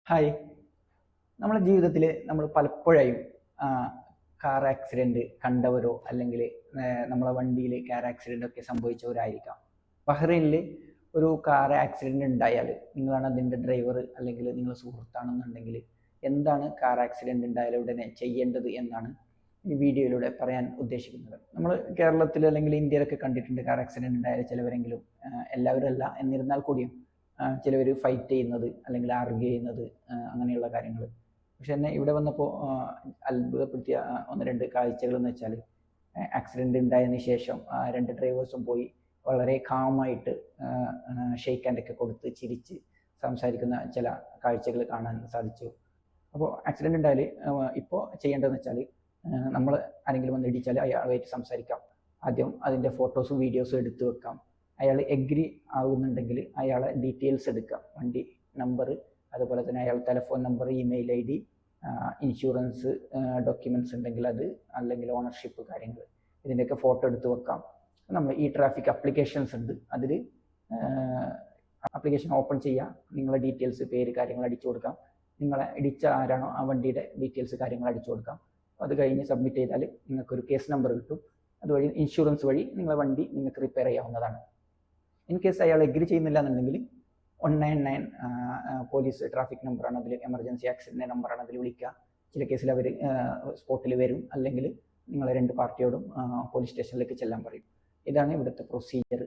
Hi. നമ്മുടെ ജീവിതത്തിൽ നമ്മൾ പലപ്പോഴായും ആ, കാർ ആക്സിഡന്റ് കണ്ടവരോ അല്ലെങ്കിൽ നമ്മളെ വണ്ടിയിൽ കാർ ആക്സിഡന്റ് ഒക്കെ സംഭവിച്ചവരായിരിക്കാം. ബഹ്റൈനിൽ ഒരു കാർ ആക്സിഡന്റ് ഉണ്ടായാൽ നിങ്ങളാണ് അതിൻ്റെ ഡ്രൈവർ അല്ലെങ്കിൽ നിങ്ങൾ സുഹൃത്താണെന്നുണ്ടെങ്കിൽ എന്താണ് കാർ ആക്സിഡന്റ് ഉണ്ടായാൽ ഉടനെ ചെയ്യേണ്ടത് എന്നാണ് ഈ വീഡിയോയിലൂടെ പറയാൻ ഉദ്ദേശിക്കുന്നത്. നമ്മൾ കേരളത്തിൽ അല്ലെങ്കിൽ ഇന്ത്യയിലൊക്കെ കണ്ടിട്ടുണ്ട് കാർ ആക്സിഡന്റ് ഉണ്ടായാൽ ചിലവരെങ്കിലും, എല്ലാവരും അല്ല എന്നിരുന്നാൽ കൂടിയും, ചിലവർ ഫൈറ്റ് ചെയ്യുന്നത് അല്ലെങ്കിൽ ആർഗ്യൂ ചെയ്യുന്നത്, അങ്ങനെയുള്ള കാര്യങ്ങൾ. പക്ഷെ എന്നെ ഇവിടെ വന്നപ്പോൾ അത്ഭുതപ്പെടുത്തിയ ഒന്ന് രണ്ട് കാഴ്ചകൾ എന്ന് വെച്ചാൽ, ആക്സിഡന്റ് ഉണ്ടായതിന് ശേഷം രണ്ട് ഡ്രൈവേഴ്സും പോയി വളരെ കാമായിട്ട് ഷെയ്ക്ക് ഹാൻഡൊക്കെ കൊടുത്ത് ചിരിച്ച് സംസാരിക്കുന്ന ചില കാഴ്ചകൾ കാണാൻ സാധിച്ചു. അപ്പോൾ ആക്സിഡന്റ് ഉണ്ടായാൽ ഇപ്പോൾ ചെയ്യേണ്ടതെന്ന് വെച്ചാൽ, നമ്മൾ ആരെങ്കിലും വന്ന് ഇടിച്ചാൽ അയാളുമായിട്ട് സംസാരിക്കാം. ആദ്യം അതിൻ്റെ ഫോട്ടോസും വീഡിയോസും എടുത്തു വെക്കാം. അയാൾ എഗ്രി ആകുന്നുണ്ടെങ്കിൽ അയാളെ ഡീറ്റെയിൽസ് എടുക്കാം, വണ്ടി നമ്പർ, അതുപോലെ തന്നെ അയാൾ telephone number, email I D, insurance documents ഉണ്ടെങ്കിൽ അത്, അല്ലെങ്കിൽ ഓണർഷിപ്പ് കാര്യങ്ങൾ, ഇതിൻ്റെയൊക്കെ ഫോട്ടോ എടുത്ത് വെക്കാം. നമ്മൾ ഈ ട്രാഫിക് അപ്ലിക്കേഷൻസ് ഉണ്ട്, അതിൽ ആപ്ലിക്കേഷൻ ഓപ്പൺ ചെയ്യുക, നിങ്ങളെ ഡീറ്റെയിൽസ്, പേര്, കാര്യങ്ങൾ അടിച്ചു കൊടുക്കാം. നിങ്ങളെ ഇടിച്ച ആരാണോ ആ വണ്ടിയുടെ ഡീറ്റെയിൽസ് കാര്യങ്ങൾ അടിച്ചു കൊടുക്കാം. അത് കഴിഞ്ഞ് സബ്മിറ്റ് ചെയ്താൽ നിങ്ങൾക്കൊരു കേസ് നമ്പർ കിട്ടും. അതുവഴി ഇൻഷുറൻസ് വഴി നിങ്ങളെ വണ്ടി നിങ്ങൾക്ക് റിപ്പയർ ചെയ്യാവുന്നതാണ്. ഇൻ കേസ് അയാൾ എഗ്രി ചെയ്യുന്നില്ല എന്നുണ്ടെങ്കിൽ 199 പോലീസ് ട്രാഫിക് നമ്പറാണ്, അതിൽ എമർജൻസി ആക്സിഡൻറ്റ് നമ്പറാണ്, അതിൽ വിളിക്കുക. ചില കേസിൽ അവർ സ്പോട്ടിൽ വരും, അല്ലെങ്കിൽ നിങ്ങൾ രണ്ട് പാർട്ടിയോടും പോലീസ് സ്റ്റേഷനിലേക്ക് ചെല്ലാൻ പറയും. ഇതാണ് ഇവിടുത്തെ പ്രൊസീജിയർ.